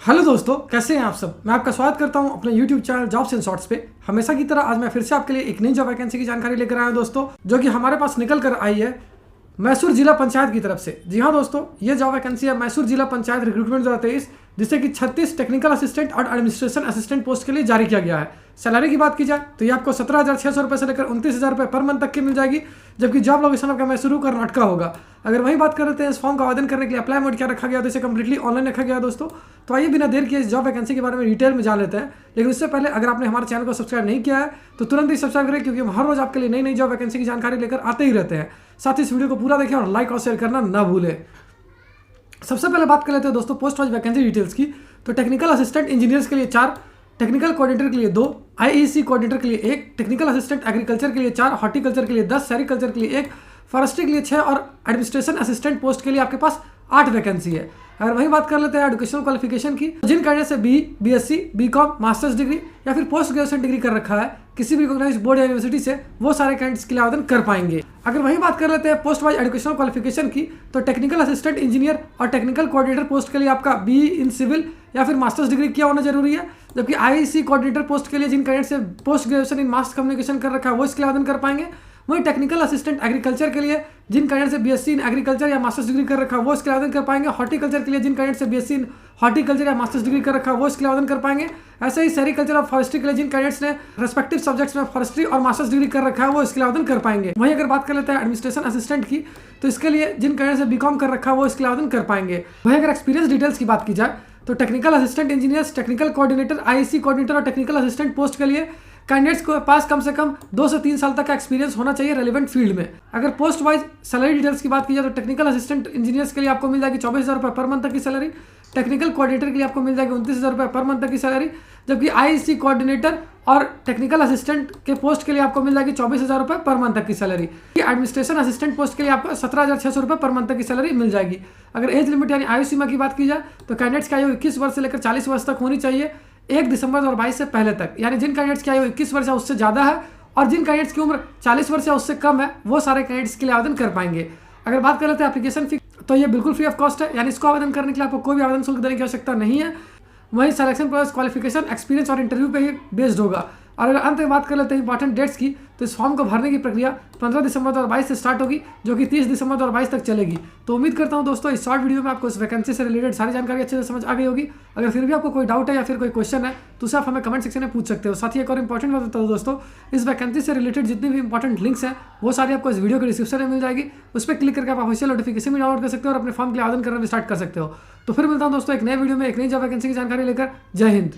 Hello दोस्तों, कैसे हैं आप सब। मैं आपका स्वागत करता हूं अपने YouTube channel jobs and shorts पे। हमेशा की तरह आज मैं फिर से आपके लिए एक नई जॉब वैकेंसी की जानकारी लेकर आया हूं दोस्तों, जो कि हमारे पास निकल कर आई है मैसूर जिला पंचायत की तरफ से। जी हाँ दोस्तों, ये जॉब वैकेंसी है मैसूर जिला पंचायत रिक्रूटमेंट 2023, जिससे कि 36 टेक्निकल असिस्टेंट और एडमिनिस्ट्रेशन असिस्टेंट पोस्ट के लिए जारी किया गया है। सैलरी की बात की जाए तो ये आपको 17,600 रुपये से लेकर 29,000 रुपये पर मंथ तक की मिल जाएगी, जबकि जॉब लोकेशन आपका मैसूरू कर्नाटका होगा। अगर वहीं बात कर लेते हैं इस फॉर्म का आवेदन करने के लिए अप्लाई मोड क्या रखा गया, तो इसे कंप्लीटली ऑनलाइन रखा गया दोस्तों। तो आइए बिना देर किए इस जॉब वैकेंसी के बारे में डिटेल में जान लेते हैं। लेकिन उससे पहले अगर आपने हमारे चैनल को सब्सक्राइब नहीं किया है तो तुरंत ही सब्सक्राइब करें, क्योंकि हम हर रोज आपके लिए नई नई जॉब वैकेंसी की जानकारी लेकर आते ही रहते हैं। साथ ही इस वीडियो को पूरा देखें और लाइक और शेयर करना ना भूलें। सबसे पहले बात कर लेते हैं दोस्तों पोस्ट वाइज वैकेंसी डिटेल्स की। तो टेक्निकल असिस्टेंट इंजीनियर्स के लिए 4, टेक्निकल कोऑर्डिनेटर के लिए 2, आईईसी कोऑर्डिनेटर के लिए 1, टेक्निकल असिस्टेंट एग्रीकल्चर के लिए 4, हॉर्टिकल्चर के लिए 10, सेरिकल्चर के लिए 1, फॉरेस्ट्री के लिए 6 और एडमिनिस्ट्रेशन असिस्टेंट पोस्ट के लिए आपके पास 8 वैकेंसी है। अगर वहीं बात कर लेते हैं एजुकेशनल क्वालिफिकेशन की, जिन कैंडिडेट से बीएससी, बीकॉम, मास्टर्स डिग्री या फिर पोस्ट ग्रेजुएशन डिग्री कर रखा है किसी भी रिकॉग्नाइज्ड बोर्ड या यूनिवर्सिटी से, वो सारे कैंडिडेट्स के लिए आवेदन कर पाएंगे। अगर वहीं बात कर लेते हैं पोस्ट वाइज एजुकेशनल क्वालिफिकेशन की, तो टेक्निकल असिस्टेंट इंजीनियर और टेक्निकल कोऑर्डिनेटर पोस्ट के लिए आपका बी इन सिविल या फिर मास्टर्स डिग्री किया होना जरूरी है, जबकि आईईसी कोऑर्डिनेटर पोस्ट के लिए जिन कैंडिडेट से post graduation in mass communication कर रखा है वो इसके लिए आवेदन कर पाएंगे। वहीं टेक्निकल असिस्टेंट एग्रीकल्चर के लिए जिन कैंडिडेट से बीएससी इन एग्रीकल्चर या मास्टर्स डिग्री कर रखा है वो इसके लिए आवेदन कर पाएंगे। हॉर्टिकल्चर के लिए जिन कैंडिडेट से बीएससी इन हॉर्टिकल्चर या मास्टर्स डिग्री कर रखा है वो इसके लिए आवेदन कर पाएंगे। ऐसे ही सेरिकल्चर और फॉरेस्ट्री के लिए जिन कैंडिडेट्स ने रेस्पेक्टिव सब्जेक्ट्स में फॉरेस्ट्री और मास्टर्स डिग्री कर रखा है वो इसके लिए आवेदन कर पाएंगे। वहीं अगर बात कर लेते हैं एडमिनिस्ट्रेशन असिस्टेंट की, तो इसके लिए जिन कैंडिडेट से बीकॉम कर रखा है वो इसके लिए आवेदन कर पाएंगे। वहीं अगर एक्सपीरियंस डिटेल्स की बात की जाए तो technical assistant engineers, technical coordinator, IEC coordinator और टेक्निकल असिस्टेंट पोस्ट के लिए कैंडिडेट्स को पास कम से कम 2 से 3 साल तक का एक्सपीरियंस होना चाहिए रेलेवेंट फील्ड में। अगर पोस्ट वाइज सैलरी डिटेल्स की बात की जाए तो टेक्निकल असिस्टेंट इंजीनियर्स के लिए आपको मिल जाएगी 24,000 रुपये पर मंथ तक की सैलरी, टेक्निकल कोऑर्डिनेटर के लिए आपको मिल जाएगी 29,000 रुपये पर मंथ तक की सैलरी, जबकि आईईसी कोऑर्डिनेटर और टेक्निकल असिस्टेंट के पोस्ट के लिए आपको मिल जाएगी 24,000 रुपये पर मंथ तक की सैलरी। एडमिनिस्ट्रेशन असिस्टेंट पोस्ट के लिए आपको 17,600 रुपये पर मंथ तक की सैलरी मिल जाएगी। अगर एज लिमिट यानी आयु सीमा की बात की जाए तो कैंडिडेट्स की आयु 21 वर्ष से लेकर 40 वर्ष तक होनी चाहिए 1 दिसंबर 2022 से पहले तक। यानी जिन कैंडिडेट्स की आयु 21 वर्ष या उससे ज़्यादा है और जिन कैंडिडेट्स की उम्र 40 वर्ष या उससे कम है वो सारे कैंडिडेट्स के लिए आवेदन कर पाएंगे। अगर बात कर लेते हैं एप्लीकेशन फी, तो ये बिल्कुल फ्री ऑफ कॉस्ट है, यानी इसको आवेदन करने के लिए आपको कोई भी आवेदन शुल्क देने की आवश्यकता नहीं है। वहीं सिलेक्शन प्रोसेस क्वालिफिकेशन, एक्सपीरियंस और इंटरव्यू पे ही बेस्ड होगा। और अगर अंत में बात कर लेते हैं इंपॉर्टेंट डेट्स की, तो इस फॉर्म को भरने की प्रक्रिया 15 दिसंबर 2022 से स्टार्ट होगी, जो कि 30 दिसंबर 2022 तक चलेगी। तो उम्मीद करता हूं दोस्तों इस शॉर्ट वीडियो में आपको इस वैकेंसी से रिलेटेड सारी जानकारी अच्छे से समझ आ गई होगी। अगर फिर भी आपको कोई डाउट है या फिर कोई क्वेश्चन है तो उसे आप हमें कमेंट सेक्शन में पूछ सकते हो। साथ ही एक और इंपॉर्टेंट बात बता दो दोस्तों, इस वैकेंसी से रिलेटेड जितनी भी इंपॉर्टेंट लिंक्स हैं वो सारी आपको इस वीडियो के डिस्क्रिप्शन में मिल जाएगी। उस पर क्लिक करके आप ऑफिशियल नोटिफिकेशन भी डाउनलोड कर सकते हो और अपने फॉर्म के लिए आवेदन करना भी स्टार्ट कर सकते हो। तो फिर मिलता हूं दोस्तों एक नए वीडियो में एक नई जॉब वैकेंसी की जानकारी लेकर। जय हिंद।